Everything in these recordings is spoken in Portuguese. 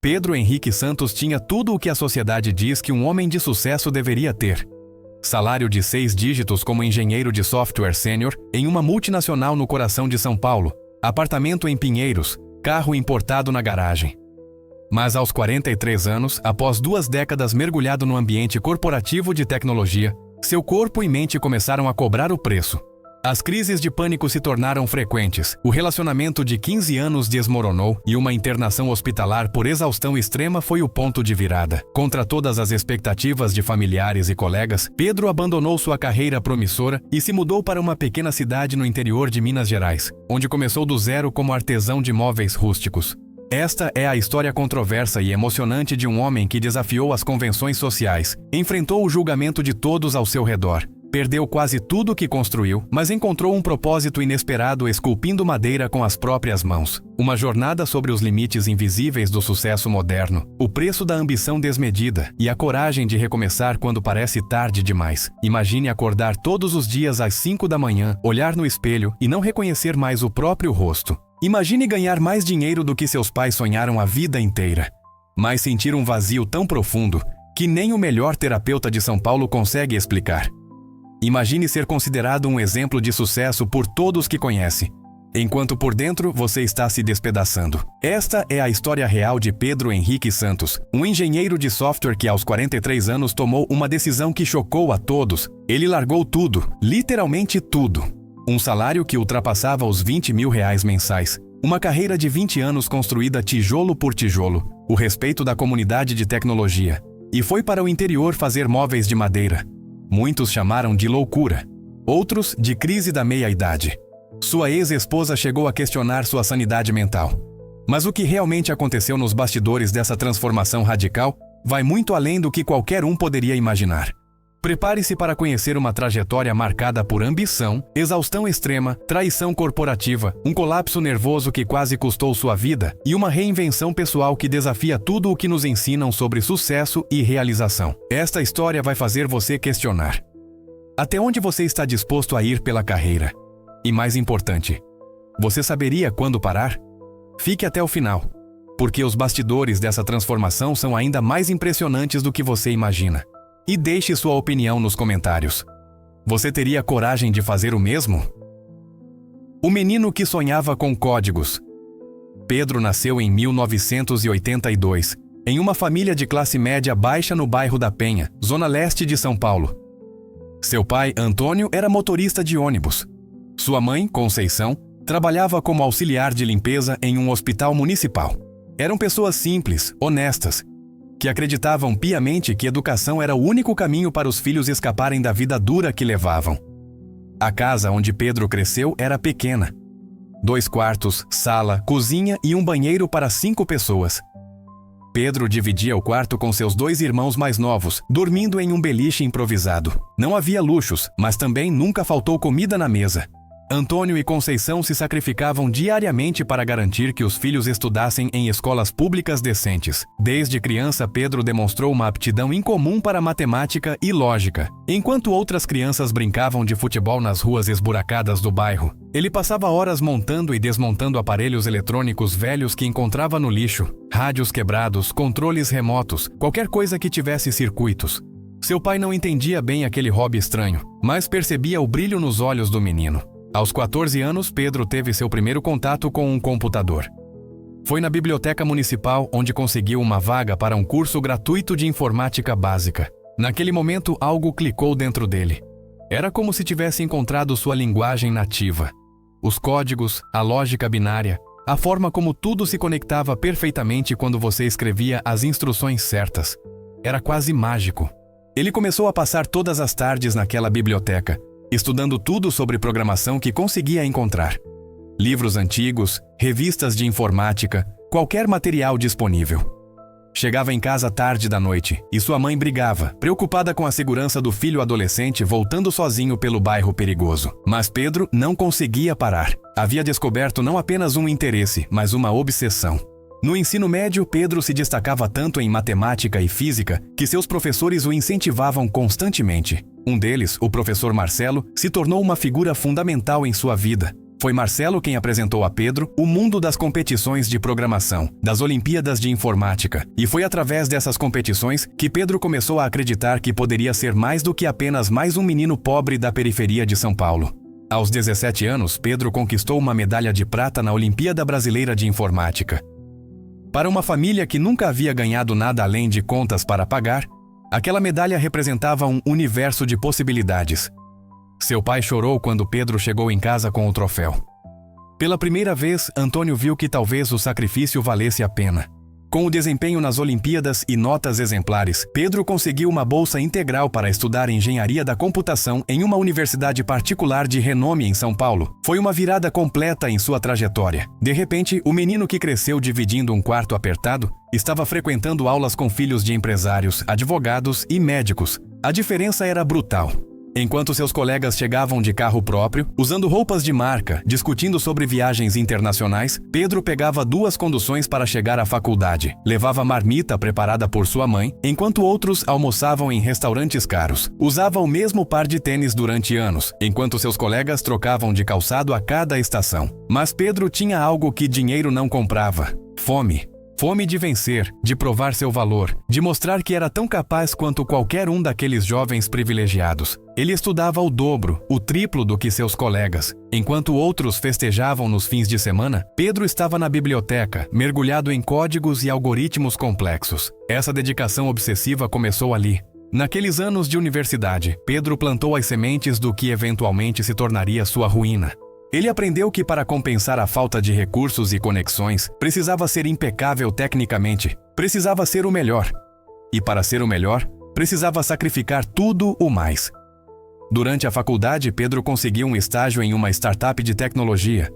Pedro Henrique Santos tinha tudo o que a sociedade diz que um homem de sucesso deveria ter. Salário de 6 dígitos como engenheiro de software sênior em uma multinacional no coração de São Paulo, apartamento em Pinheiros, carro importado na garagem. Mas aos 43 anos, após 2 décadas mergulhado no ambiente corporativo de tecnologia, seu corpo e mente começaram a cobrar o preço. As crises de pânico se tornaram frequentes, o relacionamento de 15 anos desmoronou e uma internação hospitalar por exaustão extrema foi o ponto de virada. Contra todas as expectativas de familiares e colegas, Pedro abandonou sua carreira promissora e se mudou para uma pequena cidade no interior de Minas Gerais, onde começou do zero como artesão de móveis rústicos. Esta é a história controversa e emocionante de um homem que desafiou as convenções sociais, enfrentou o julgamento de todos ao seu redor. Perdeu quase tudo o que construiu, mas encontrou um propósito inesperado esculpindo madeira com as próprias mãos. Uma jornada sobre os limites invisíveis do sucesso moderno, o preço da ambição desmedida e a coragem de recomeçar quando parece tarde demais. Imagine acordar todos os dias às 5 da manhã, olhar no espelho e não reconhecer mais o próprio rosto. Imagine ganhar mais dinheiro do que seus pais sonharam a vida inteira, mas sentir um vazio tão profundo que nem o melhor terapeuta de São Paulo consegue explicar. Imagine ser considerado um exemplo de sucesso por todos que conhece, enquanto por dentro você está se despedaçando. Esta é a história real de Pedro Henrique Santos, um engenheiro de software que aos 43 anos tomou uma decisão que chocou a todos. Ele largou tudo, literalmente tudo. Um salário que ultrapassava os R$20 mil mensais, uma carreira de 20 anos construída tijolo por tijolo, o respeito da comunidade de tecnologia, e foi para o interior fazer móveis de madeira. Muitos chamaram de loucura, outros de crise da meia-idade. Sua ex-esposa chegou a questionar sua sanidade mental. Mas o que realmente aconteceu nos bastidores dessa transformação radical vai muito além do que qualquer um poderia imaginar. Prepare-se para conhecer uma trajetória marcada por ambição, exaustão extrema, traição corporativa, um colapso nervoso que quase custou sua vida e uma reinvenção pessoal que desafia tudo o que nos ensinam sobre sucesso e realização. Esta história vai fazer você questionar: até onde você está disposto a ir pela carreira? E mais importante, você saberia quando parar? Fique até o final, porque os bastidores dessa transformação são ainda mais impressionantes do que você imagina. E deixe sua opinião nos comentários. Você teria coragem de fazer o mesmo? O menino que sonhava com códigos. Pedro nasceu em 1982, em uma família de classe média baixa no bairro da Penha, zona leste de São Paulo. Seu pai, Antônio, era motorista de ônibus. Sua mãe, Conceição, trabalhava como auxiliar de limpeza em um hospital municipal. Eram pessoas simples, honestas, que acreditavam piamente que educação era o único caminho para os filhos escaparem da vida dura que levavam. A casa onde Pedro cresceu era pequena. 2 quartos, sala, cozinha e um banheiro para 5 pessoas. Pedro dividia o quarto com seus 2 irmãos mais novos, dormindo em um beliche improvisado. Não havia luxos, mas também nunca faltou comida na mesa. Antônio e Conceição se sacrificavam diariamente para garantir que os filhos estudassem em escolas públicas decentes. Desde criança, Pedro demonstrou uma aptidão incomum para matemática e lógica. Enquanto outras crianças brincavam de futebol nas ruas esburacadas do bairro, ele passava horas montando e desmontando aparelhos eletrônicos velhos que encontrava no lixo, rádios quebrados, controles remotos, qualquer coisa que tivesse circuitos. Seu pai não entendia bem aquele hobby estranho, mas percebia o brilho nos olhos do menino. Aos 14 anos, Pedro teve seu primeiro contato com um computador. Foi na biblioteca municipal onde conseguiu uma vaga para um curso gratuito de informática básica. Naquele momento, algo clicou dentro dele. Era como se tivesse encontrado sua linguagem nativa. Os códigos, a lógica binária, a forma como tudo se conectava perfeitamente quando você escrevia as instruções certas. Era quase mágico. Ele começou a passar todas as tardes naquela biblioteca, estudando tudo sobre programação que conseguia encontrar. Livros antigos, revistas de informática, qualquer material disponível. Chegava em casa tarde da noite e sua mãe brigava, preocupada com a segurança do filho adolescente voltando sozinho pelo bairro perigoso. Mas Pedro não conseguia parar. Havia descoberto não apenas um interesse, mas uma obsessão. No ensino médio, Pedro se destacava tanto em matemática e física que seus professores o incentivavam constantemente. Um deles, o professor Marcelo, se tornou uma figura fundamental em sua vida. Foi Marcelo quem apresentou a Pedro o mundo das competições de programação, das Olimpíadas de Informática, e foi através dessas competições que Pedro começou a acreditar que poderia ser mais do que apenas mais um menino pobre da periferia de São Paulo. Aos 17 anos, Pedro conquistou uma medalha de prata na Olimpíada Brasileira de Informática. Para uma família que nunca havia ganhado nada além de contas para pagar, aquela medalha representava um universo de possibilidades. Seu pai chorou quando Pedro chegou em casa com o troféu. Pela primeira vez, Antônio viu que talvez o sacrifício valesse a pena. Com o desempenho nas Olimpíadas e notas exemplares, Pedro conseguiu uma bolsa integral para estudar engenharia da computação em uma universidade particular de renome em São Paulo. Foi uma virada completa em sua trajetória. De repente, o menino que cresceu dividindo um quarto apertado estava frequentando aulas com filhos de empresários, advogados e médicos. A diferença era brutal. Enquanto seus colegas chegavam de carro próprio, usando roupas de marca, discutindo sobre viagens internacionais, Pedro pegava 2 conduções para chegar à faculdade. Levava marmita preparada por sua mãe, enquanto outros almoçavam em restaurantes caros. Usava o mesmo par de tênis durante anos, enquanto seus colegas trocavam de calçado a cada estação. Mas Pedro tinha algo que dinheiro não comprava: fome. Fome de vencer, de provar seu valor, de mostrar que era tão capaz quanto qualquer um daqueles jovens privilegiados. Ele estudava o dobro, o triplo do que seus colegas. Enquanto outros festejavam nos fins de semana, Pedro estava na biblioteca, mergulhado em códigos e algoritmos complexos. Essa dedicação obsessiva começou ali. Naqueles anos de universidade, Pedro plantou as sementes do que eventualmente se tornaria sua ruína. Ele aprendeu que para compensar a falta de recursos e conexões, precisava ser impecável tecnicamente, precisava ser o melhor. E para ser o melhor, precisava sacrificar tudo o mais. Durante a faculdade, Pedro conseguiu um estágio em uma startup de tecnologia.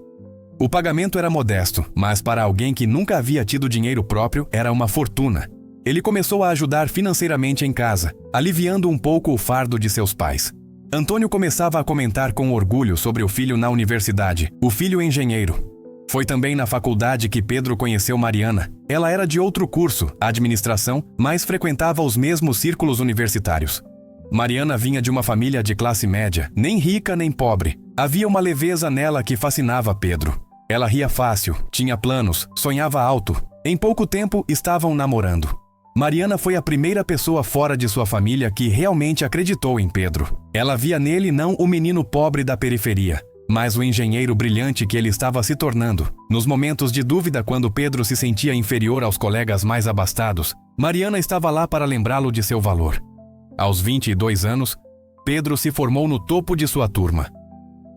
O pagamento era modesto, mas para alguém que nunca havia tido dinheiro próprio, era uma fortuna. Ele começou a ajudar financeiramente em casa, aliviando um pouco o fardo de seus pais. Antônio começava a comentar com orgulho sobre o filho na universidade, o filho engenheiro. Foi também na faculdade que Pedro conheceu Mariana. Ela era de outro curso, administração, mas frequentava os mesmos círculos universitários. Mariana vinha de uma família de classe média, nem rica nem pobre. Havia uma leveza nela que fascinava Pedro. Ela ria fácil, tinha planos, sonhava alto. Em pouco tempo, estavam namorando. Mariana foi a primeira pessoa fora de sua família que realmente acreditou em Pedro. Ela via nele não o menino pobre da periferia, mas o engenheiro brilhante que ele estava se tornando. Nos momentos de dúvida, quando Pedro se sentia inferior aos colegas mais abastados, Mariana estava lá para lembrá-lo de seu valor. Aos 22 anos, Pedro se formou no topo de sua turma.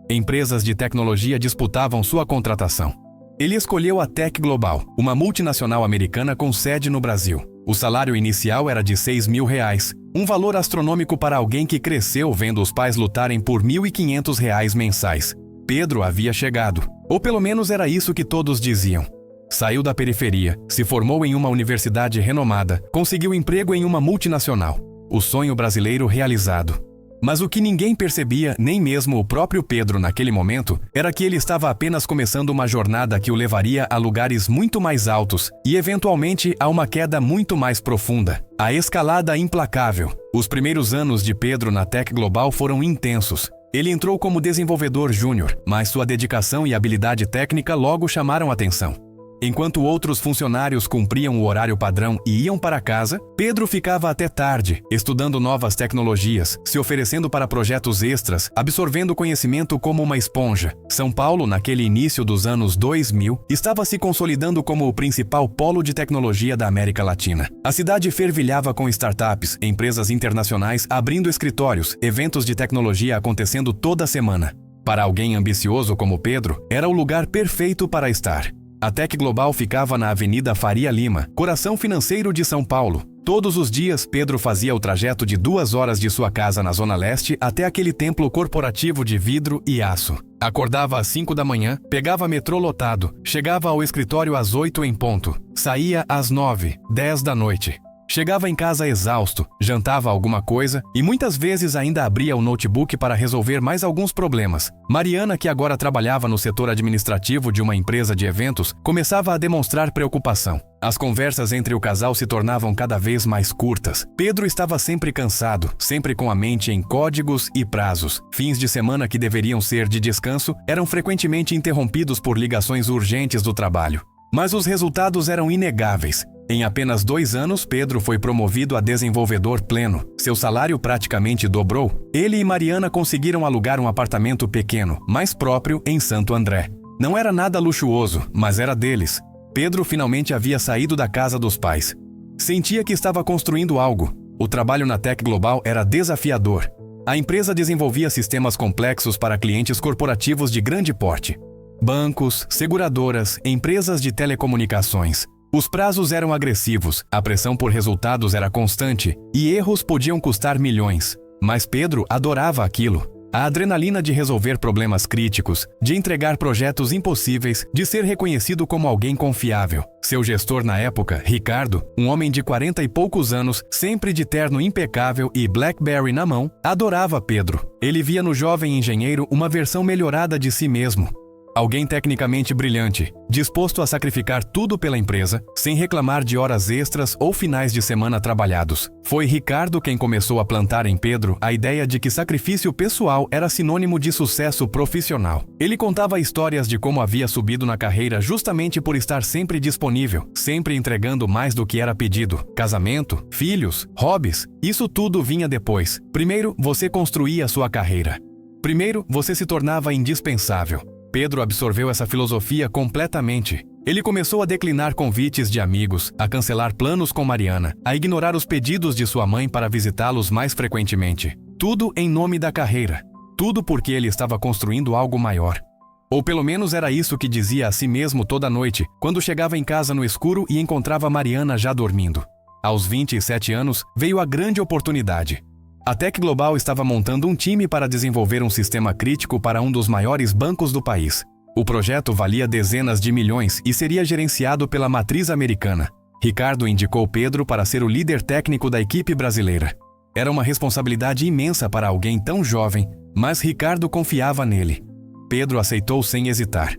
Empresas de tecnologia disputavam sua contratação. Ele escolheu a Tec Global, uma multinacional americana com sede no Brasil. O salário inicial era de R$6.000, um valor astronômico para alguém que cresceu vendo os pais lutarem por R$1.500 mensais. Pedro havia chegado, ou pelo menos era isso que todos diziam. Saiu da periferia, se formou em uma universidade renomada, conseguiu emprego em uma multinacional. O sonho brasileiro realizado. Mas o que ninguém percebia, nem mesmo o próprio Pedro naquele momento, era que ele estava apenas começando uma jornada que o levaria a lugares muito mais altos e, eventualmente, a uma queda muito mais profunda. A escalada implacável. Os primeiros anos de Pedro na Tec Global foram intensos. Ele entrou como desenvolvedor júnior, mas sua dedicação e habilidade técnica logo chamaram atenção. Enquanto outros funcionários cumpriam o horário padrão e iam para casa, Pedro ficava até tarde, estudando novas tecnologias, se oferecendo para projetos extras, absorvendo conhecimento como uma esponja. São Paulo, naquele início dos anos 2000, estava se consolidando como o principal polo de tecnologia da América Latina. A cidade fervilhava com startups, empresas internacionais abrindo escritórios, eventos de tecnologia acontecendo toda semana. Para alguém ambicioso como Pedro, era o lugar perfeito para estar. A Tec Global ficava na Avenida Faria Lima, coração financeiro de São Paulo. Todos os dias, Pedro fazia o trajeto de 2 horas de sua casa na Zona Leste até aquele templo corporativo de vidro e aço. Acordava às 5 da manhã, pegava metrô lotado, chegava ao escritório às 8 em ponto, saía às 9, 10 da noite. Chegava em casa exausto, jantava alguma coisa e muitas vezes ainda abria o notebook para resolver mais alguns problemas. Mariana, que agora trabalhava no setor administrativo de uma empresa de eventos, começava a demonstrar preocupação. As conversas entre o casal se tornavam cada vez mais curtas. Pedro estava sempre cansado, sempre com a mente em códigos e prazos. Fins de semana que deveriam ser de descanso eram frequentemente interrompidos por ligações urgentes do trabalho. Mas os resultados eram inegáveis. Em apenas 2 anos, Pedro foi promovido a desenvolvedor pleno. Seu salário praticamente dobrou. Ele e Mariana conseguiram alugar um apartamento pequeno, mais próprio, em Santo André. Não era nada luxuoso, mas era deles. Pedro finalmente havia saído da casa dos pais. Sentia que estava construindo algo. O trabalho na Tec Global era desafiador. A empresa desenvolvia sistemas complexos para clientes corporativos de grande porte. Bancos, seguradoras, empresas de telecomunicações. Os prazos eram agressivos, a pressão por resultados era constante e erros podiam custar milhões. Mas Pedro adorava aquilo. A adrenalina de resolver problemas críticos, de entregar projetos impossíveis, de ser reconhecido como alguém confiável. Seu gestor na época, Ricardo, um homem de 40 e poucos anos, sempre de terno impecável e BlackBerry na mão, adorava Pedro. Ele via no jovem engenheiro uma versão melhorada de si mesmo. Alguém tecnicamente brilhante, disposto a sacrificar tudo pela empresa, sem reclamar de horas extras ou finais de semana trabalhados. Foi Ricardo quem começou a plantar em Pedro a ideia de que sacrifício pessoal era sinônimo de sucesso profissional. Ele contava histórias de como havia subido na carreira justamente por estar sempre disponível, sempre entregando mais do que era pedido. Casamento, filhos, hobbies, isso tudo vinha depois. Primeiro, você construía sua carreira. Primeiro, você se tornava indispensável. Pedro absorveu essa filosofia completamente. Ele começou a declinar convites de amigos, a cancelar planos com Mariana, a ignorar os pedidos de sua mãe para visitá-los mais frequentemente. Tudo em nome da carreira. Tudo porque ele estava construindo algo maior. Ou pelo menos era isso que dizia a si mesmo toda noite, quando chegava em casa no escuro e encontrava Mariana já dormindo. Aos 27 anos, veio a grande oportunidade. A Tec Global estava montando um time para desenvolver um sistema crítico para um dos maiores bancos do país. O projeto valia dezenas de milhões e seria gerenciado pela matriz americana. Ricardo indicou Pedro para ser o líder técnico da equipe brasileira. Era uma responsabilidade imensa para alguém tão jovem, mas Ricardo confiava nele. Pedro aceitou sem hesitar.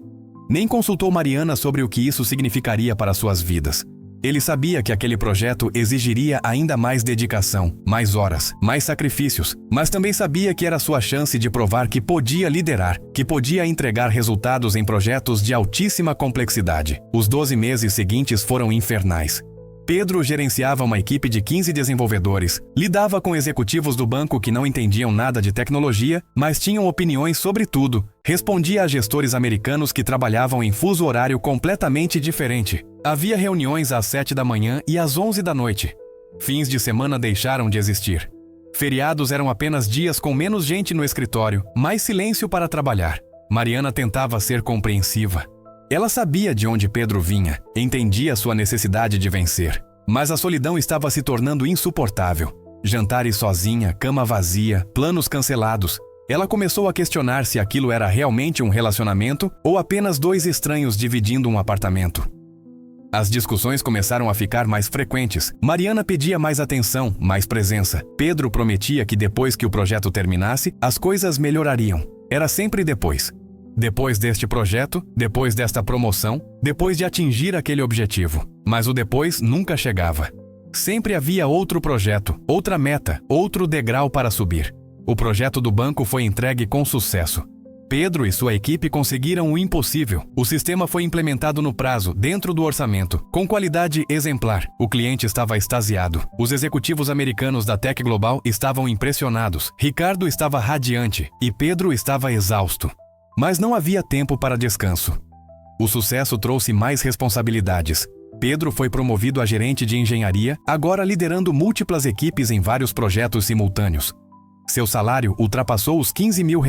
Nem consultou Mariana sobre o que isso significaria para suas vidas. Ele sabia que aquele projeto exigiria ainda mais dedicação, mais horas, mais sacrifícios, mas também sabia que era sua chance de provar que podia liderar, que podia entregar resultados em projetos de altíssima complexidade. Os 12 meses seguintes foram infernais. Pedro gerenciava uma equipe de 15 desenvolvedores, lidava com executivos do banco que não entendiam nada de tecnologia, mas tinham opiniões sobre tudo, respondia a gestores americanos que trabalhavam em fuso horário completamente diferente. Havia reuniões às 7 da manhã e às 11 da noite. Fins de semana deixaram de existir. Feriados eram apenas dias com menos gente no escritório, mais silêncio para trabalhar. Mariana tentava ser compreensiva. Ela sabia de onde Pedro vinha, entendia sua necessidade de vencer. Mas a solidão estava se tornando insuportável. Jantares sozinha, cama vazia, planos cancelados. Ela começou a questionar se aquilo era realmente um relacionamento ou apenas 2 estranhos dividindo um apartamento. As discussões começaram a ficar mais frequentes. Mariana pedia mais atenção, mais presença. Pedro prometia que depois que o projeto terminasse, as coisas melhorariam. Era sempre depois. Depois deste projeto, depois desta promoção, depois de atingir aquele objetivo. Mas o depois nunca chegava. Sempre havia outro projeto, outra meta, outro degrau para subir. O projeto do banco foi entregue com sucesso. Pedro e sua equipe conseguiram o impossível. O sistema foi implementado no prazo, dentro do orçamento, com qualidade exemplar. O cliente estava extasiado. Os executivos americanos da Tec Global estavam impressionados. Ricardo estava radiante e Pedro estava exausto. Mas não havia tempo para descanso. O sucesso trouxe mais responsabilidades. Pedro foi promovido a gerente de engenharia, agora liderando múltiplas equipes em vários projetos simultâneos. Seu salário ultrapassou os R$15 mil.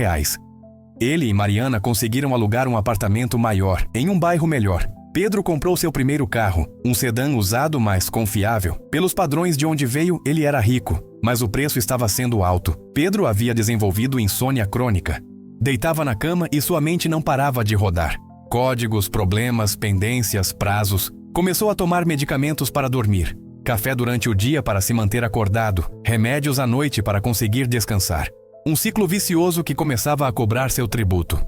Ele e Mariana conseguiram alugar um apartamento maior, em um bairro melhor. Pedro comprou seu primeiro carro, um sedã usado mas confiável. Pelos padrões de onde veio, ele era rico, mas o preço estava sendo alto. Pedro havia desenvolvido insônia crônica. Deitava na cama e sua mente não parava de rodar. Códigos, problemas, pendências, prazos. Começou a tomar medicamentos para dormir. café durante o dia para se manter acordado, remédios à noite para conseguir descansar. Um ciclo vicioso que começava a cobrar seu tributo.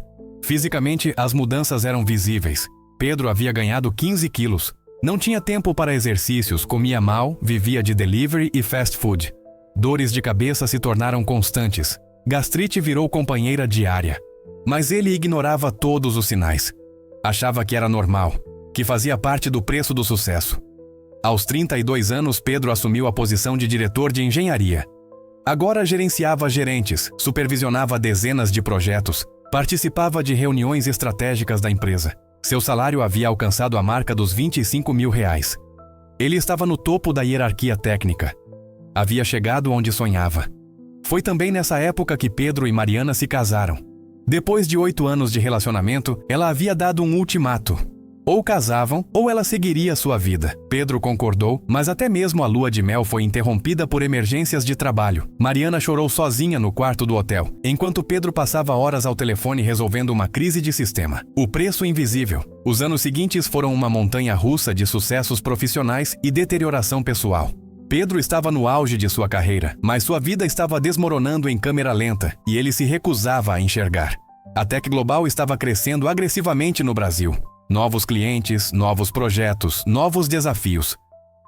Fisicamente, as mudanças eram visíveis. Pedro havia ganhado 15 quilos. Não tinha tempo para exercícios, comia mal, vivia de delivery e fast food. Dores de cabeça se tornaram constantes. Gastrite virou companheira diária. Mas ele ignorava todos os sinais. Achava que era normal, que fazia parte do preço do sucesso. Aos 32 anos, Pedro assumiu a posição de diretor de engenharia. Agora gerenciava gerentes, supervisionava dezenas de projetos, participava de reuniões estratégicas da empresa. Seu salário havia alcançado a marca dos R$25 mil. Ele estava no topo da hierarquia técnica. Havia chegado onde sonhava. Foi também nessa época que Pedro e Mariana se casaram. Depois de 8 anos de relacionamento, ela havia dado um ultimato. Ou casavam, ou ela seguiria sua vida. Pedro concordou, mas até mesmo a lua de mel foi interrompida por emergências de trabalho. Mariana chorou sozinha no quarto do hotel, enquanto Pedro passava horas ao telefone resolvendo uma crise de sistema. O preço invisível. Os anos seguintes foram uma montanha-russa de sucessos profissionais e deterioração pessoal. Pedro estava no auge de sua carreira, mas sua vida estava desmoronando em câmera lenta e ele se recusava a enxergar. A Tech Global estava crescendo agressivamente no Brasil. Novos clientes, novos projetos, novos desafios.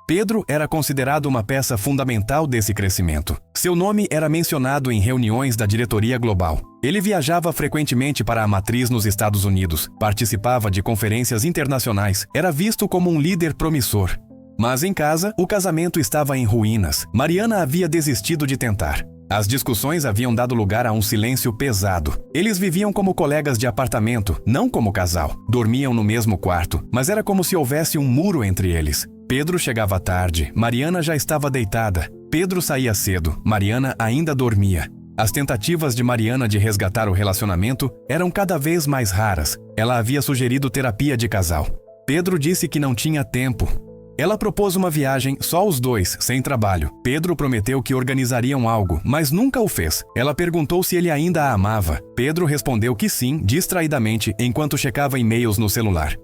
Pedro era considerado uma peça fundamental desse crescimento. Seu nome era mencionado em reuniões da diretoria global. Ele viajava frequentemente para a matriz nos Estados Unidos, participava de conferências internacionais, era visto como um líder promissor. Mas em casa, o casamento estava em ruínas. Mariana havia desistido de tentar. As discussões haviam dado lugar a um silêncio pesado. Eles viviam como colegas de apartamento, não como casal. Dormiam no mesmo quarto, mas era como se houvesse um muro entre eles. Pedro chegava tarde, Mariana já estava deitada. Pedro saía cedo, Mariana ainda dormia. As tentativas de Mariana de resgatar o relacionamento eram cada vez mais raras. Ela havia sugerido terapia de casal. Pedro disse que não tinha tempo. Ela propôs uma viagem, só os dois, sem trabalho. Pedro prometeu que organizariam algo, mas nunca o fez. Ela perguntou se ele ainda a amava. Pedro respondeu que sim, distraidamente, enquanto checava e-mails no celular.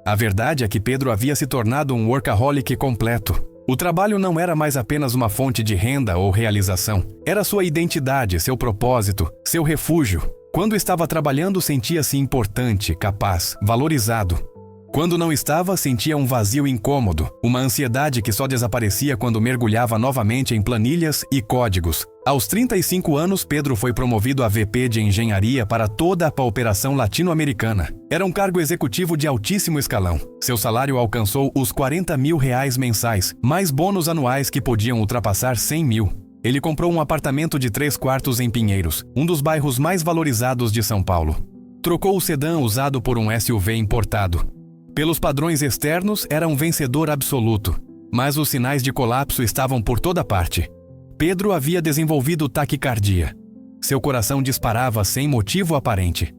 A verdade é que Pedro havia se tornado um workaholic completo. O trabalho não era mais apenas uma fonte de renda ou realização. Era sua identidade, seu propósito, seu refúgio. Quando estava trabalhando, sentia-se importante, capaz, valorizado. Quando não estava, sentia um vazio incômodo, uma ansiedade que só desaparecia quando mergulhava novamente em planilhas e códigos. Aos 35 anos, Pedro foi promovido a VP de engenharia para toda a operação latino-americana. Era um cargo executivo de altíssimo escalão. Seu salário alcançou os R$40 mil mensais, mais bônus anuais que podiam ultrapassar 100 mil. Ele comprou um apartamento de 3 quartos em Pinheiros, um dos bairros mais valorizados de São Paulo. Trocou o sedã usado por um SUV importado. Pelos padrões externos, era um vencedor absoluto, mas os sinais de colapso estavam por toda parte. Pedro havia desenvolvido taquicardia. Seu coração disparava sem motivo aparente.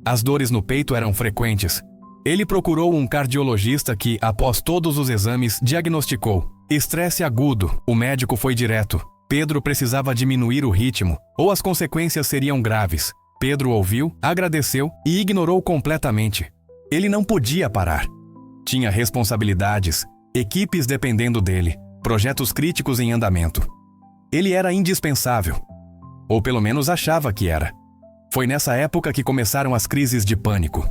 As dores no peito eram frequentes. Ele procurou um cardiologista que, após todos os exames, diagnosticou estresse agudo. O médico foi direto. Pedro precisava diminuir o ritmo, ou as consequências seriam graves. Pedro ouviu, agradeceu e ignorou completamente. Ele não podia parar. Tinha responsabilidades, equipes dependendo dele, projetos críticos em andamento. Ele era indispensável. Ou pelo menos achava que era. Foi nessa época que começaram as crises de pânico.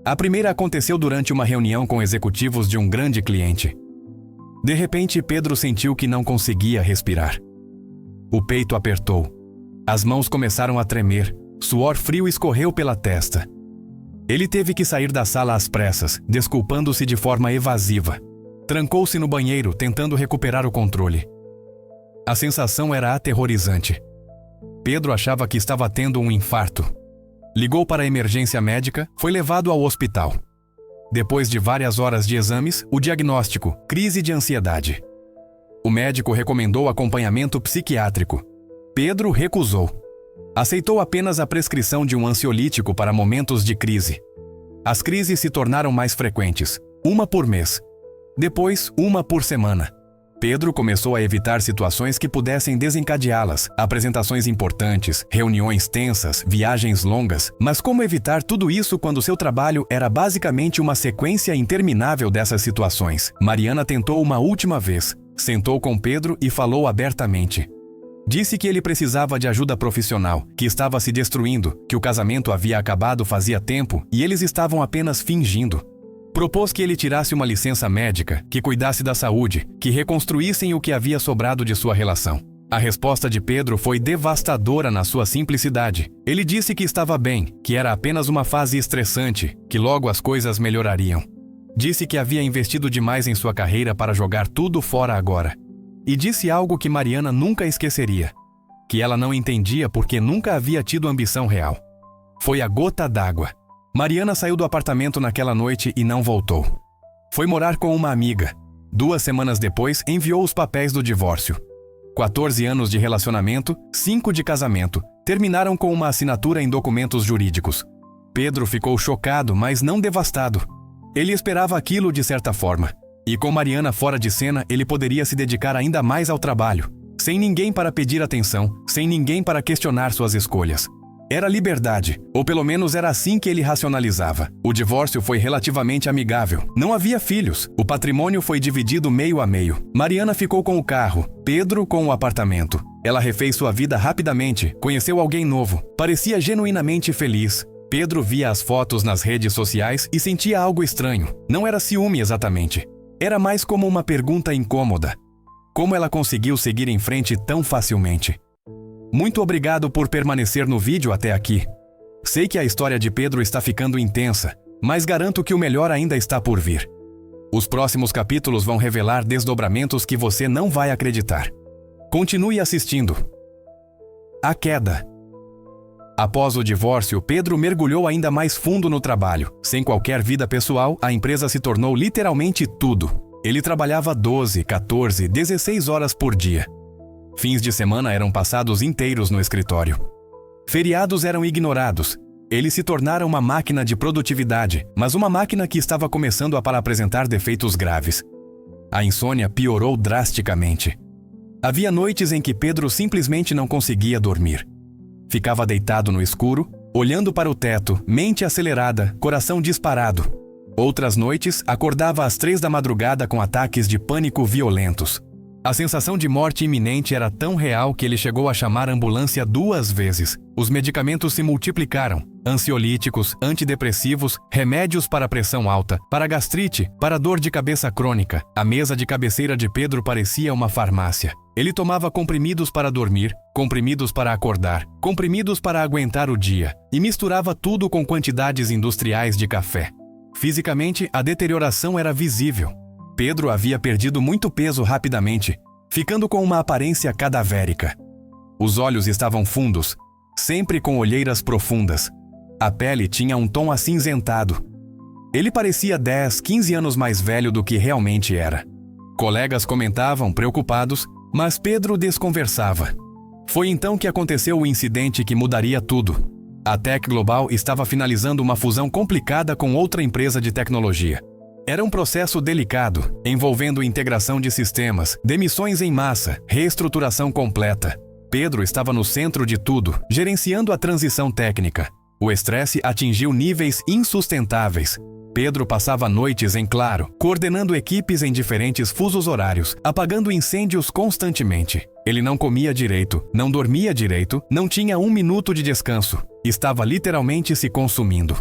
A primeira aconteceu durante uma reunião com executivos de um grande cliente. De repente, Pedro sentiu que não conseguia respirar. O peito apertou. As mãos começaram a tremer. Suor frio escorreu pela testa. Ele teve que sair da sala às pressas, desculpando-se de forma evasiva. Trancou-se no banheiro, tentando recuperar o controle. A sensação era aterrorizante. Pedro achava que estava tendo um infarto. Ligou para a emergência médica, foi levado ao hospital. Depois de várias horas de exames, o diagnóstico: crise de ansiedade. O médico recomendou acompanhamento psiquiátrico. Pedro recusou. Aceitou apenas a prescrição de um ansiolítico para momentos de crise. As crises se tornaram mais frequentes, uma por mês. Depois, uma por semana. Pedro começou a evitar situações que pudessem desencadeá-las, apresentações importantes, reuniões tensas, viagens longas. Mas como evitar tudo isso quando seu trabalho era basicamente uma sequência interminável dessas situações? Mariana tentou uma última vez. Sentou com Pedro e falou abertamente. Disse que ele precisava de ajuda profissional, que estava se destruindo, que o casamento havia acabado fazia tempo e eles estavam apenas fingindo. Propôs que ele tirasse uma licença médica, que cuidasse da saúde, que reconstruíssem o que havia sobrado de sua relação. A resposta de Pedro foi devastadora na sua simplicidade. Ele disse que estava bem, que era apenas uma fase estressante, que logo as coisas melhorariam. Disse que havia investido demais em sua carreira para jogar tudo fora agora. E disse algo que Mariana nunca esqueceria, que ela não entendia porque nunca havia tido ambição real. Foi a gota d'água. Mariana saiu do apartamento naquela noite e não voltou. Foi morar com uma amiga. 2 semanas depois, enviou os papéis do divórcio. 14 anos de relacionamento, 5 de casamento, terminaram com uma assinatura em documentos jurídicos. Pedro ficou chocado, mas não devastado. Ele esperava aquilo de certa forma. E com Mariana fora de cena, ele poderia se dedicar ainda mais ao trabalho. Sem ninguém para pedir atenção, sem ninguém para questionar suas escolhas. Era liberdade, ou pelo menos era assim que ele racionalizava. O divórcio foi relativamente amigável. Não havia filhos. O patrimônio foi dividido meio a meio. Mariana ficou com o carro, Pedro com o apartamento. Ela refez sua vida rapidamente, conheceu alguém novo. Parecia genuinamente feliz. Pedro via as fotos nas redes sociais e sentia algo estranho. Não era ciúme exatamente. Era mais como uma pergunta incômoda. Como ela conseguiu seguir em frente tão facilmente? Muito obrigado por permanecer no vídeo até aqui. Sei que a história de Pedro está ficando intensa, mas garanto que o melhor ainda está por vir. Os próximos capítulos vão revelar desdobramentos que você não vai acreditar. Continue assistindo. A queda. Após o divórcio, Pedro mergulhou ainda mais fundo no trabalho. Sem qualquer vida pessoal, a empresa se tornou literalmente tudo. Ele trabalhava 12, 14, 16 horas por dia. Fins de semana eram passados inteiros no escritório. Feriados eram ignorados. Eles se tornaram uma máquina de produtividade, mas uma máquina que estava começando a apresentar defeitos graves. A insônia piorou drasticamente. Havia noites em que Pedro simplesmente não conseguia dormir. Ficava deitado no escuro, olhando para o teto, mente acelerada, coração disparado. Outras noites, acordava às 3 da madrugada com ataques de pânico violentos. A sensação de morte iminente era tão real que ele chegou a chamar a ambulância 2 vezes. Os medicamentos se multiplicaram. Ansiolíticos, antidepressivos, remédios para pressão alta, para gastrite, para dor de cabeça crônica. A mesa de cabeceira de Pedro parecia uma farmácia. Ele tomava comprimidos para dormir, comprimidos para acordar, comprimidos para aguentar o dia, e misturava tudo com quantidades industriais de café. Fisicamente, a deterioração era visível. Pedro havia perdido muito peso rapidamente, ficando com uma aparência cadavérica. Os olhos estavam fundos, sempre com olheiras profundas. A pele tinha um tom acinzentado. Ele parecia 10, 15 anos mais velho do que realmente era. Colegas comentavam, preocupados, mas Pedro desconversava. Foi então que aconteceu o incidente que mudaria tudo. A Tech Global estava finalizando uma fusão complicada com outra empresa de tecnologia. Era um processo delicado, envolvendo integração de sistemas, demissões em massa, reestruturação completa. Pedro estava no centro de tudo, gerenciando a transição técnica. O estresse atingiu níveis insustentáveis. Pedro passava noites em claro, coordenando equipes em diferentes fusos horários, apagando incêndios constantemente. Ele não comia direito, não dormia direito, não tinha 1 minuto de descanso. Estava literalmente se consumindo.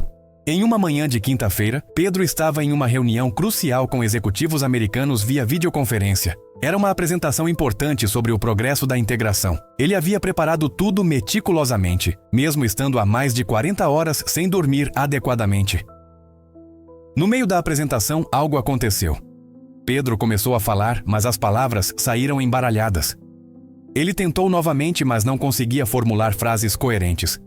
Em uma manhã de quinta-feira, Pedro estava em uma reunião crucial com executivos americanos via videoconferência. Era uma apresentação importante sobre o progresso da integração. Ele havia preparado tudo meticulosamente, mesmo estando há mais de 40 horas sem dormir adequadamente. No meio da apresentação, algo aconteceu. Pedro começou a falar, mas as palavras saíram embaralhadas. Ele tentou novamente, mas não conseguia formular frases coerentes.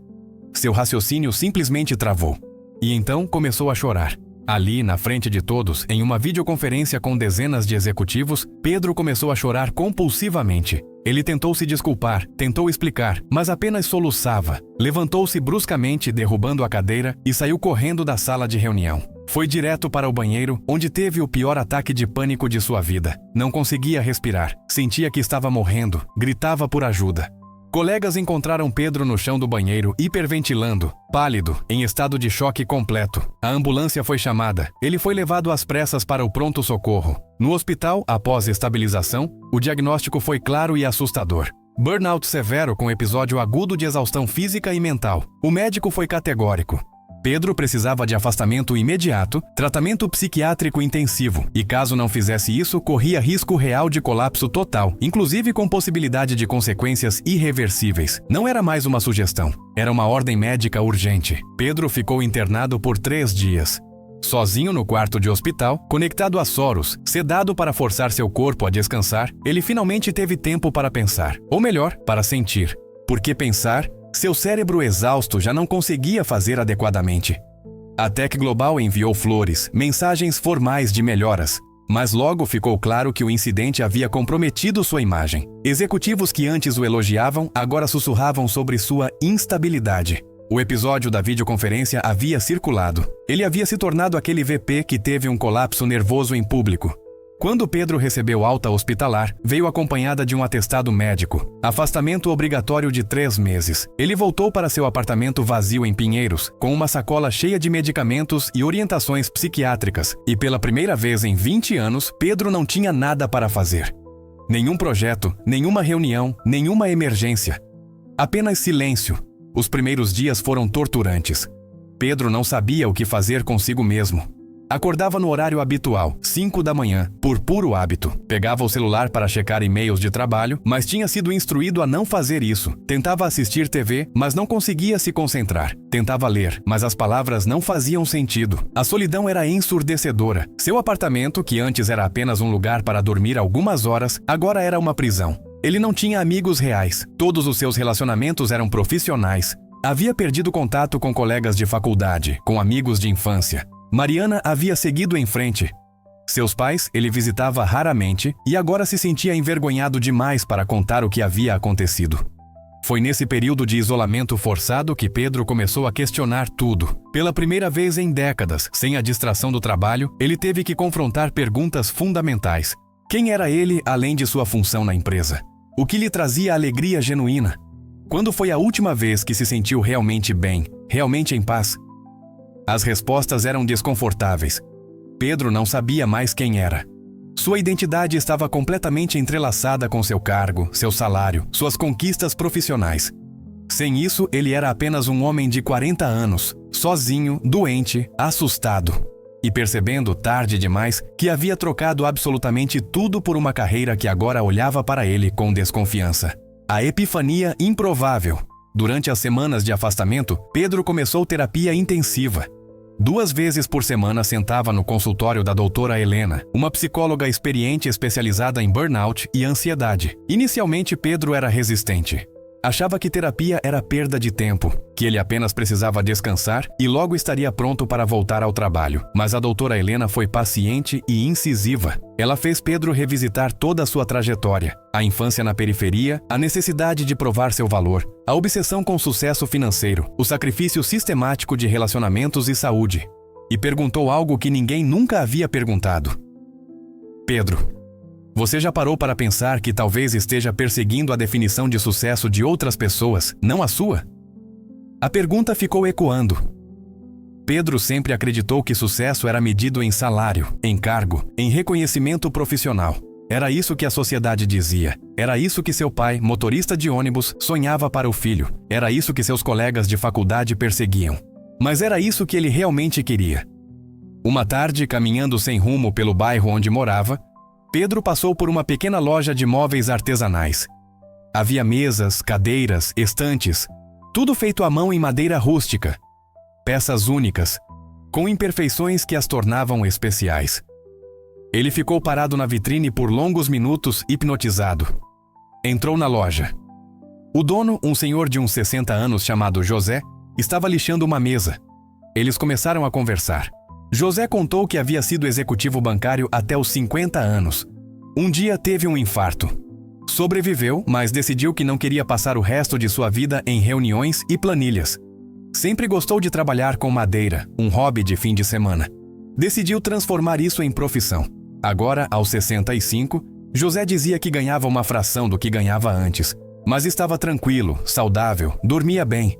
Seu raciocínio simplesmente travou. E então começou a chorar. Ali, na frente de todos, em uma videoconferência com dezenas de executivos, Pedro começou a chorar compulsivamente. Ele tentou se desculpar, tentou explicar, mas apenas soluçava. Levantou-se bruscamente, derrubando a cadeira, e saiu correndo da sala de reunião. Foi direto para o banheiro, onde teve o pior ataque de pânico de sua vida. Não conseguia respirar, sentia que estava morrendo, gritava por ajuda. Colegas encontraram Pedro no chão do banheiro, hiperventilando, pálido, em estado de choque completo. A ambulância foi chamada. Ele foi levado às pressas para o pronto-socorro. No hospital, após estabilização, o diagnóstico foi claro e assustador. Burnout severo com episódio agudo de exaustão física e mental. O médico foi categórico. Pedro precisava de afastamento imediato, tratamento psiquiátrico intensivo, e caso não fizesse isso, corria risco real de colapso total, inclusive com possibilidade de consequências irreversíveis. Não era mais uma sugestão, era uma ordem médica urgente. Pedro ficou internado por 3 dias. Sozinho no quarto de hospital, conectado a Soros, sedado para forçar seu corpo a descansar, ele finalmente teve tempo para pensar, ou melhor, para sentir. Porque pensar, seu cérebro exausto já não conseguia fazer adequadamente. A Tech Global enviou flores, mensagens formais de melhoras, mas logo ficou claro que o incidente havia comprometido sua imagem. Executivos que antes o elogiavam agora sussurravam sobre sua instabilidade. O episódio da videoconferência havia circulado. Ele havia se tornado aquele VP que teve um colapso nervoso em público. Quando Pedro recebeu alta hospitalar, veio acompanhada de um atestado médico. Afastamento obrigatório de 3 meses. Ele voltou para seu apartamento vazio em Pinheiros, com uma sacola cheia de medicamentos e orientações psiquiátricas. E pela primeira vez em 20 anos, Pedro não tinha nada para fazer. Nenhum projeto, nenhuma reunião, nenhuma emergência. Apenas silêncio. Os primeiros dias foram torturantes. Pedro não sabia o que fazer consigo mesmo. Acordava no horário habitual, 5 da manhã, por puro hábito. Pegava o celular para checar e-mails de trabalho, mas tinha sido instruído a não fazer isso. Tentava assistir TV, mas não conseguia se concentrar. Tentava ler, mas as palavras não faziam sentido. A solidão era ensurdecedora. Seu apartamento, que antes era apenas um lugar para dormir algumas horas, agora era uma prisão. Ele não tinha amigos reais. Todos os seus relacionamentos eram profissionais. Havia perdido contato com colegas de faculdade, com amigos de infância. Mariana havia seguido em frente. Seus pais ele visitava raramente e agora se sentia envergonhado demais para contar o que havia acontecido. Foi nesse período de isolamento forçado que Pedro começou a questionar tudo. Pela primeira vez em décadas, sem a distração do trabalho, ele teve que confrontar perguntas fundamentais. Quem era ele além de sua função na empresa? O que lhe trazia alegria genuína? Quando foi a última vez que se sentiu realmente bem, realmente em paz? As respostas eram desconfortáveis. Pedro não sabia mais quem era. Sua identidade estava completamente entrelaçada com seu cargo, seu salário, suas conquistas profissionais. Sem isso, ele era apenas um homem de 40 anos, sozinho, doente, assustado. E percebendo, tarde demais, que havia trocado absolutamente tudo por uma carreira que agora olhava para ele com desconfiança. A epifania improvável. Durante as semanas de afastamento, Pedro começou terapia intensiva. 2 vezes por semana sentava no consultório da doutora Helena, uma psicóloga experiente especializada em burnout e ansiedade. Inicialmente, Pedro era resistente. Achava que terapia era perda de tempo, que ele apenas precisava descansar e logo estaria pronto para voltar ao trabalho. Mas a doutora Helena foi paciente e incisiva. Ela fez Pedro revisitar toda a sua trajetória, a infância na periferia, a necessidade de provar seu valor, a obsessão com sucesso financeiro, o sacrifício sistemático de relacionamentos e saúde. E perguntou algo que ninguém nunca havia perguntado. Pedro, você já parou para pensar que talvez esteja perseguindo a definição de sucesso de outras pessoas, não a sua? A pergunta ficou ecoando. Pedro sempre acreditou que sucesso era medido em salário, em cargo, em reconhecimento profissional. Era isso que a sociedade dizia. Era isso que seu pai, motorista de ônibus, sonhava para o filho. Era isso que seus colegas de faculdade perseguiam. Mas era isso que ele realmente queria. Uma tarde, caminhando sem rumo pelo bairro onde morava, Pedro passou por uma pequena loja de móveis artesanais. Havia mesas, cadeiras, estantes, tudo feito à mão em madeira rústica. Peças únicas, com imperfeições que as tornavam especiais. Ele ficou parado na vitrine por longos minutos, hipnotizado. Entrou na loja. O dono, um senhor de uns 60 anos chamado José, estava lixando uma mesa. Eles começaram a conversar. José contou que havia sido executivo bancário até os 50 anos. Um dia teve um infarto. Sobreviveu, mas decidiu que não queria passar o resto de sua vida em reuniões e planilhas. Sempre gostou de trabalhar com madeira, um hobby de fim de semana. Decidiu transformar isso em profissão. Agora, aos 65, José dizia que ganhava uma fração do que ganhava antes. Mas estava tranquilo, saudável, dormia bem.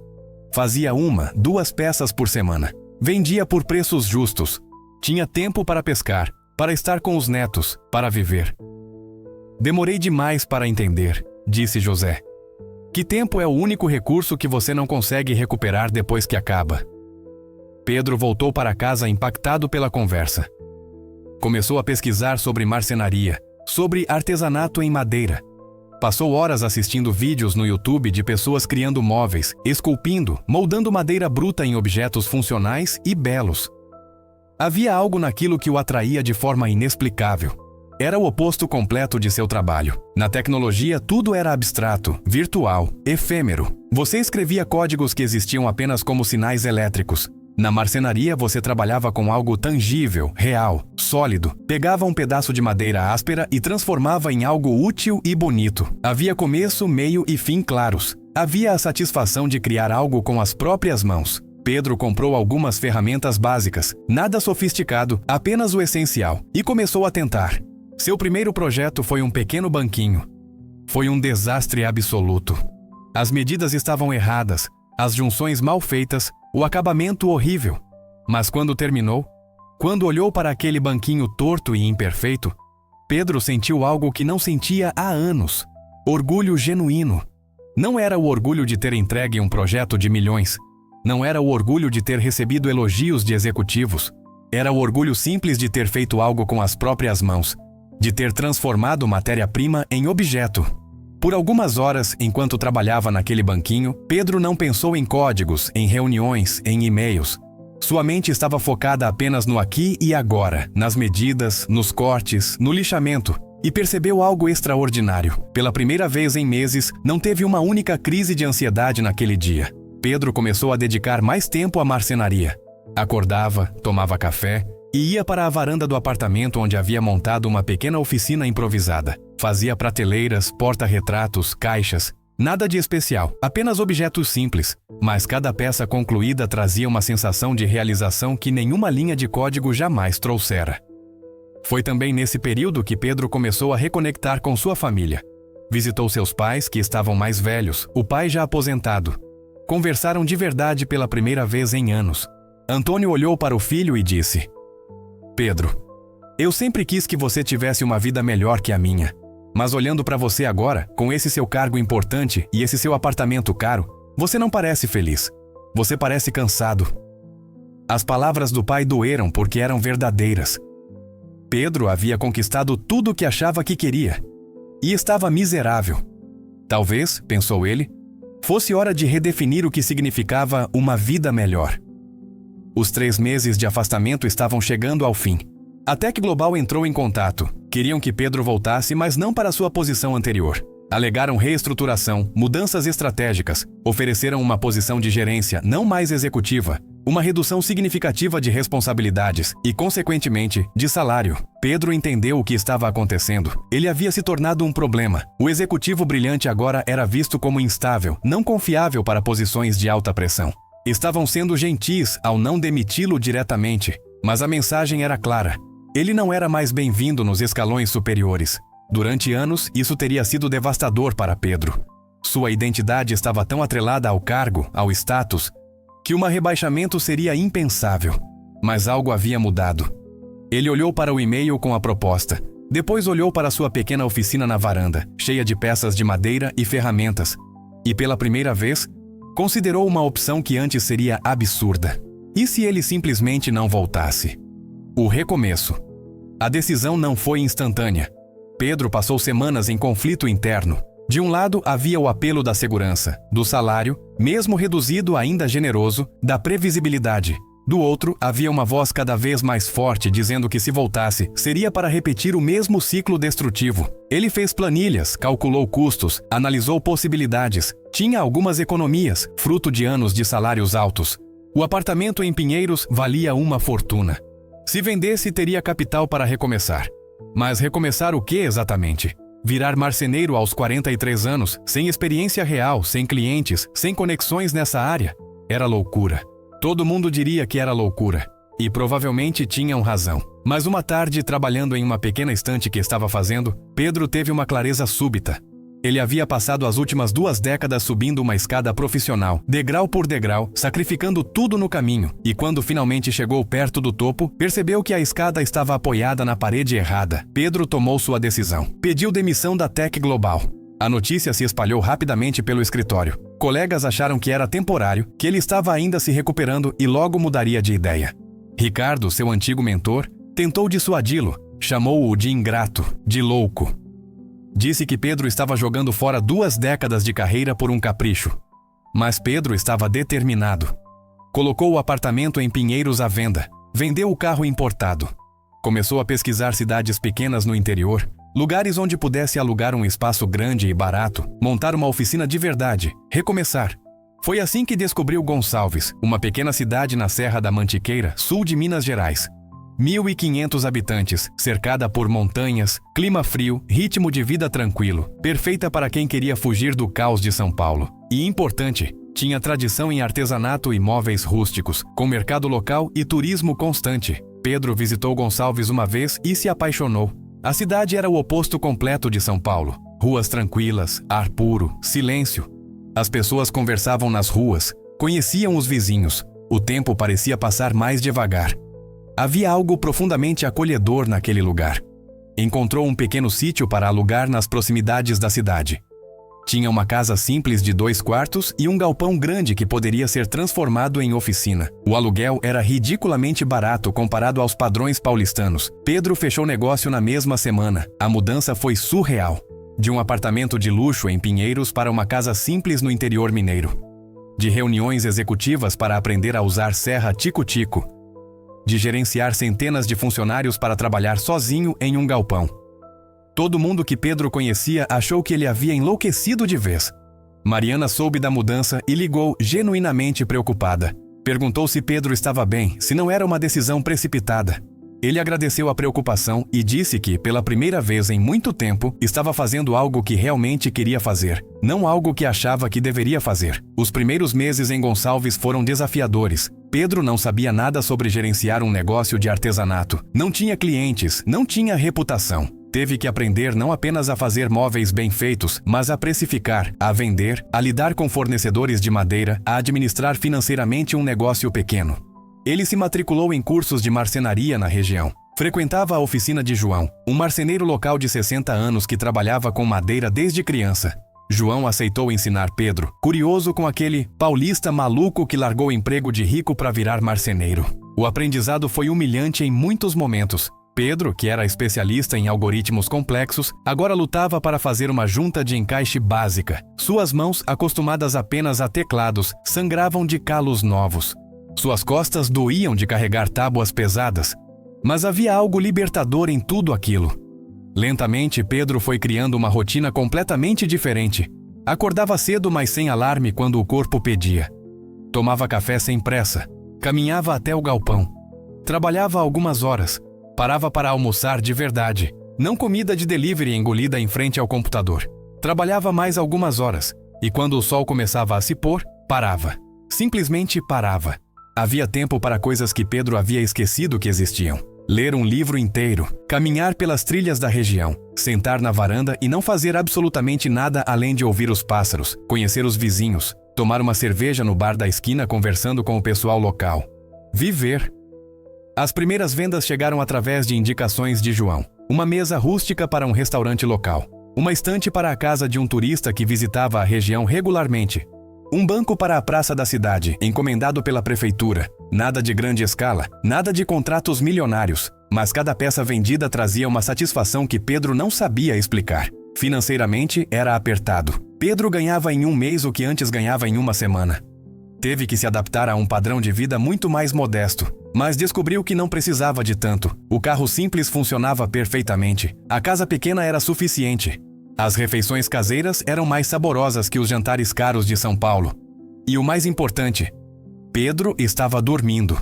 Fazia 2 peças por semana. Vendia por preços justos. Tinha tempo para pescar, para estar com os netos, para viver. Demorei demais para entender, disse José. Que tempo é o único recurso que você não consegue recuperar depois que acaba. Pedro voltou para casa impactado pela conversa. Começou a pesquisar sobre marcenaria, sobre artesanato em madeira. Passou horas assistindo vídeos no YouTube de pessoas criando móveis, esculpindo, moldando madeira bruta em objetos funcionais e belos. Havia algo naquilo que o atraía de forma inexplicável. Era o oposto completo de seu trabalho. Na tecnologia, tudo era abstrato, virtual, efêmero. Você escrevia códigos que existiam apenas como sinais elétricos. Na marcenaria, você trabalhava com algo tangível, real, sólido. Pegava um pedaço de madeira áspera e transformava em algo útil e bonito. Havia começo, meio e fim claros. Havia a satisfação de criar algo com as próprias mãos. Pedro comprou algumas ferramentas básicas, nada sofisticado, apenas o essencial, e começou a tentar. Seu primeiro projeto foi um pequeno banquinho. Foi um desastre absoluto. As medidas estavam erradas, as junções mal feitas, o acabamento horrível. Mas quando terminou, quando olhou para aquele banquinho torto e imperfeito, Pedro sentiu algo que não sentia há anos. Orgulho genuíno. Não era o orgulho de ter entregue um projeto de milhões. Não era o orgulho de ter recebido elogios de executivos. Era o orgulho simples de ter feito algo com as próprias mãos, de ter transformado matéria-prima em objeto. Por algumas horas, enquanto trabalhava naquele banquinho, Pedro não pensou em códigos, em reuniões, em e-mails. Sua mente estava focada apenas no aqui e agora, nas medidas, nos cortes, no lixamento, e percebeu algo extraordinário. Pela primeira vez em meses, não teve uma única crise de ansiedade naquele dia. Pedro começou a dedicar mais tempo à marcenaria. Acordava, tomava café e ia para a varanda do apartamento onde havia montado uma pequena oficina improvisada. Fazia prateleiras, porta-retratos, caixas. Nada de especial, apenas objetos simples. Mas cada peça concluída trazia uma sensação de realização que nenhuma linha de código jamais trouxera. Foi também nesse período que Pedro começou a reconectar com sua família. Visitou seus pais, que estavam mais velhos, o pai já aposentado. Conversaram de verdade pela primeira vez em anos. Antônio olhou para o filho e disse: Pedro, eu sempre quis que você tivesse uma vida melhor que a minha. Mas olhando para você agora, com esse seu cargo importante e esse seu apartamento caro, você não parece feliz. Você parece cansado. As palavras do pai doeram porque eram verdadeiras. Pedro havia conquistado tudo o que achava que queria. E estava miserável. Talvez, pensou ele, fosse hora de redefinir o que significava uma vida melhor. Os 3 meses de afastamento estavam chegando ao fim. A Tech Global entrou em contato. Queriam que Pedro voltasse, mas não para sua posição anterior. Alegaram reestruturação, mudanças estratégicas, ofereceram uma posição de gerência não mais executiva, uma redução significativa de responsabilidades e, consequentemente, de salário. Pedro entendeu o que estava acontecendo. Ele havia se tornado um problema. O executivo brilhante agora era visto como instável, não confiável para posições de alta pressão. Estavam sendo gentis ao não demiti-lo diretamente, mas a mensagem era clara. Ele não era mais bem-vindo nos escalões superiores. Durante anos, isso teria sido devastador para Pedro. Sua identidade estava tão atrelada ao cargo, ao status, que um rebaixamento seria impensável. Mas algo havia mudado. Ele olhou para o e-mail com a proposta. Depois olhou para sua pequena oficina na varanda, cheia de peças de madeira e ferramentas. E pela primeira vez, considerou uma opção que antes seria absurda. E se ele simplesmente não voltasse? O recomeço. A decisão não foi instantânea. Pedro passou semanas em conflito interno. De um lado, havia o apelo da segurança, do salário, mesmo reduzido ainda generoso, da previsibilidade. Do outro, havia uma voz cada vez mais forte dizendo que se voltasse, seria para repetir o mesmo ciclo destrutivo. Ele fez planilhas, calculou custos, analisou possibilidades. Tinha algumas economias, fruto de anos de salários altos. O apartamento em Pinheiros valia uma fortuna. Se vendesse, teria capital para recomeçar. Mas recomeçar o que exatamente? Virar marceneiro aos 43 anos, sem experiência real, sem clientes, sem conexões nessa área? Era loucura. Todo mundo diria que era loucura. E provavelmente tinham razão. Mas uma tarde, trabalhando em uma pequena estante que estava fazendo, Pedro teve uma clareza súbita. Ele havia passado as últimas 2 décadas subindo uma escada profissional, degrau por degrau, sacrificando tudo no caminho, e quando finalmente chegou perto do topo, percebeu que a escada estava apoiada na parede errada. Pedro tomou sua decisão. Pediu demissão da Tech Global. A notícia se espalhou rapidamente pelo escritório. Colegas acharam que era temporário, que ele estava ainda se recuperando e logo mudaria de ideia. Ricardo, seu antigo mentor, tentou dissuadi-lo, chamou-o de ingrato, de louco. Disse que Pedro estava jogando fora 2 décadas de carreira por um capricho. Mas Pedro estava determinado. Colocou o apartamento em Pinheiros à venda, vendeu o carro importado. Começou a pesquisar cidades pequenas no interior, lugares onde pudesse alugar um espaço grande e barato, montar uma oficina de verdade, recomeçar. Foi assim que descobriu Gonçalves, uma pequena cidade na Serra da Mantiqueira, sul de Minas Gerais. 1.500 habitantes, cercada por montanhas, clima frio, ritmo de vida tranquilo, perfeita para quem queria fugir do caos de São Paulo. E importante, tinha tradição em artesanato e móveis rústicos, com mercado local e turismo constante. Pedro visitou Gonçalves uma vez e se apaixonou. A cidade era o oposto completo de São Paulo. Ruas tranquilas, ar puro, silêncio. As pessoas conversavam nas ruas, conheciam os vizinhos. O tempo parecia passar mais devagar. Havia algo profundamente acolhedor naquele lugar. Encontrou um pequeno sítio para alugar nas proximidades da cidade. Tinha uma casa simples de 2 quartos e um galpão grande que poderia ser transformado em oficina. O aluguel era ridiculamente barato comparado aos padrões paulistanos. Pedro fechou negócio na mesma semana. A mudança foi surreal. De um apartamento de luxo em Pinheiros para uma casa simples no interior mineiro. De reuniões executivas para aprender a usar serra tico-tico. De gerenciar centenas de funcionários para trabalhar sozinho em um galpão. Todo mundo que Pedro conhecia achou que ele havia enlouquecido de vez. Mariana soube da mudança e ligou genuinamente preocupada. Perguntou se Pedro estava bem, se não era uma decisão precipitada. Ele agradeceu a preocupação e disse que, pela primeira vez em muito tempo, estava fazendo algo que realmente queria fazer, não algo que achava que deveria fazer. Os primeiros meses em Gonçalves foram desafiadores. Pedro não sabia nada sobre gerenciar um negócio de artesanato. Não tinha clientes, não tinha reputação. Teve que aprender não apenas a fazer móveis bem feitos, mas a precificar, a vender, a lidar com fornecedores de madeira, a administrar financeiramente um negócio pequeno. Ele se matriculou em cursos de marcenaria na região. Frequentava a oficina de João, um marceneiro local de 60 anos que trabalhava com madeira desde criança. João aceitou ensinar Pedro, curioso com aquele paulista maluco que largou o emprego de rico para virar marceneiro. O aprendizado foi humilhante em muitos momentos. Pedro, que era especialista em algoritmos complexos, agora lutava para fazer uma junta de encaixe básica. Suas mãos, acostumadas apenas a teclados, sangravam de calos novos. Suas costas doíam de carregar tábuas pesadas. Mas havia algo libertador em tudo aquilo. Lentamente, Pedro foi criando uma rotina completamente diferente. Acordava cedo, mas sem alarme quando o corpo pedia. Tomava café sem pressa. Caminhava até o galpão. Trabalhava algumas horas. Parava para almoçar de verdade. Não comida de delivery engolida em frente ao computador. Trabalhava mais algumas horas. E quando o sol começava a se pôr, parava. Simplesmente parava. Havia tempo para coisas que Pedro havia esquecido que existiam. Ler um livro inteiro, caminhar pelas trilhas da região, sentar na varanda e não fazer absolutamente nada além de ouvir os pássaros, conhecer os vizinhos, tomar uma cerveja no bar da esquina conversando com o pessoal local. Viver. As primeiras vendas chegaram através de indicações de João. Uma mesa rústica para um restaurante local. Uma estante para a casa de um turista que visitava a região regularmente. Um banco para a praça da cidade, encomendado pela prefeitura. Nada de grande escala, nada de contratos milionários, mas cada peça vendida trazia uma satisfação que Pedro não sabia explicar. Financeiramente, era apertado. Pedro ganhava em um mês o que antes ganhava em uma semana. Teve que se adaptar a um padrão de vida muito mais modesto, mas descobriu que não precisava de tanto. O carro simples funcionava perfeitamente. A casa pequena era suficiente. As refeições caseiras eram mais saborosas que os jantares caros de São Paulo. E o mais importante, Pedro estava dormindo.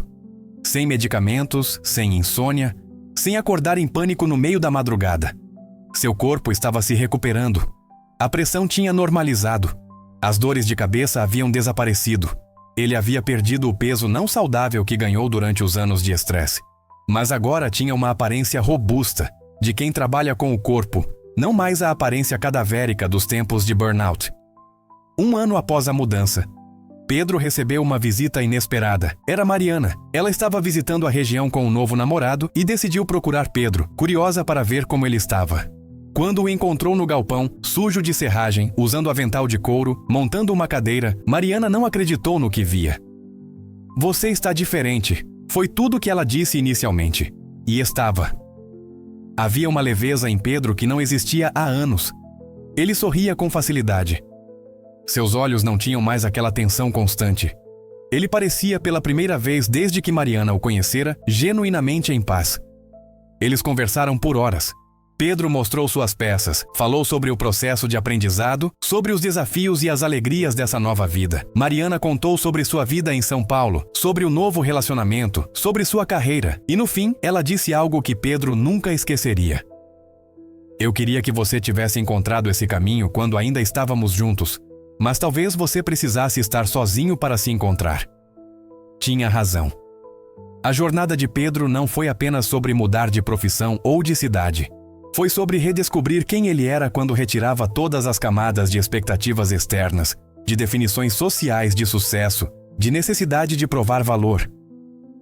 Sem medicamentos, sem insônia, sem acordar em pânico no meio da madrugada. Seu corpo estava se recuperando. A pressão tinha normalizado. As dores de cabeça haviam desaparecido. Ele havia perdido o peso não saudável que ganhou durante os anos de estresse. Mas agora tinha uma aparência robusta, de quem trabalha com o corpo, não mais a aparência cadavérica dos tempos de burnout. 1 ano após a mudança, Pedro recebeu uma visita inesperada. Era Mariana. Ela estava visitando a região com um novo namorado e decidiu procurar Pedro, curiosa para ver como ele estava. Quando o encontrou no galpão, sujo de serragem, usando avental de couro, montando uma cadeira, Mariana não acreditou no que via. "Você está diferente", foi tudo que ela disse inicialmente. E estava. Havia uma leveza em Pedro que não existia há anos. Ele sorria com facilidade. Seus olhos não tinham mais aquela tensão constante. Ele parecia, pela primeira vez desde que Mariana o conhecera, genuinamente em paz. Eles conversaram por horas. Pedro mostrou suas peças, falou sobre o processo de aprendizado, sobre os desafios e as alegrias dessa nova vida. Mariana contou sobre sua vida em São Paulo, sobre o novo relacionamento, sobre sua carreira. E no fim, ela disse algo que Pedro nunca esqueceria. "Eu queria que você tivesse encontrado esse caminho quando ainda estávamos juntos, mas talvez você precisasse estar sozinho para se encontrar." Tinha razão. A jornada de Pedro não foi apenas sobre mudar de profissão ou de cidade. Foi sobre redescobrir quem ele era quando retirava todas as camadas de expectativas externas, de definições sociais de sucesso, de necessidade de provar valor.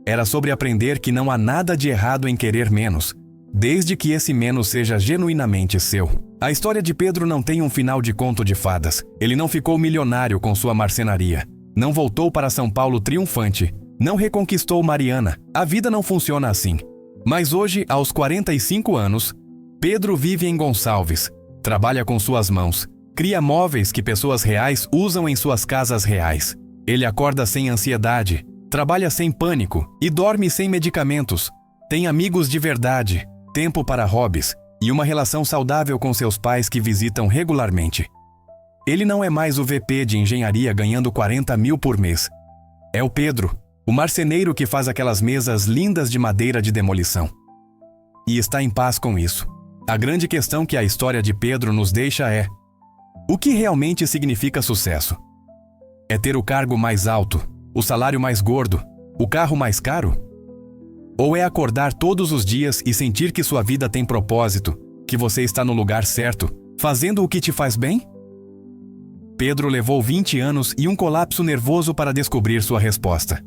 Era sobre aprender que não há nada de errado em querer menos, desde que esse menos seja genuinamente seu. A história de Pedro não tem um final de conto de fadas. Ele não ficou milionário com sua marcenaria. Não voltou para São Paulo triunfante. Não reconquistou Mariana. A vida não funciona assim. Mas hoje, aos 45 anos, Pedro vive em Gonçalves, trabalha com suas mãos, cria móveis que pessoas reais usam em suas casas reais. Ele acorda sem ansiedade, trabalha sem pânico e dorme sem medicamentos. Tem amigos de verdade, tempo para hobbies e uma relação saudável com seus pais que visitam regularmente. Ele não é mais o VP de engenharia ganhando 40 mil por mês. É o Pedro, o marceneiro que faz aquelas mesas lindas de madeira de demolição. E está em paz com isso. A grande questão que a história de Pedro nos deixa é: o que realmente significa sucesso? É ter o cargo mais alto, o salário mais gordo, o carro mais caro? Ou é acordar todos os dias e sentir que sua vida tem propósito, que você está no lugar certo, fazendo o que te faz bem? Pedro levou 20 anos e um colapso nervoso para descobrir sua resposta.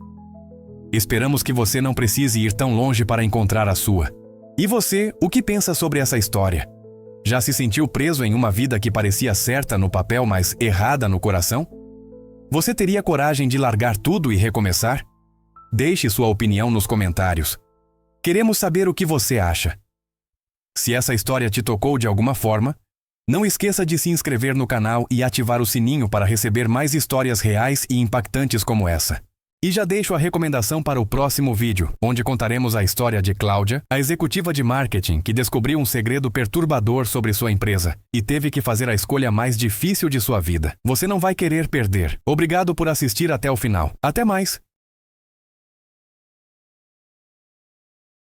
Esperamos que você não precise ir tão longe para encontrar a sua. E você, o que pensa sobre essa história? Já se sentiu preso em uma vida que parecia certa no papel, mas errada no coração? Você teria coragem de largar tudo e recomeçar? Deixe sua opinião nos comentários. Queremos saber o que você acha. Se essa história te tocou de alguma forma, não esqueça de se inscrever no canal e ativar o sininho para receber mais histórias reais e impactantes como essa. E já deixo a recomendação para o próximo vídeo, onde contaremos a história de Cláudia, a executiva de marketing que descobriu um segredo perturbador sobre sua empresa e teve que fazer a escolha mais difícil de sua vida. Você não vai querer perder. Obrigado por assistir até o final. Até mais!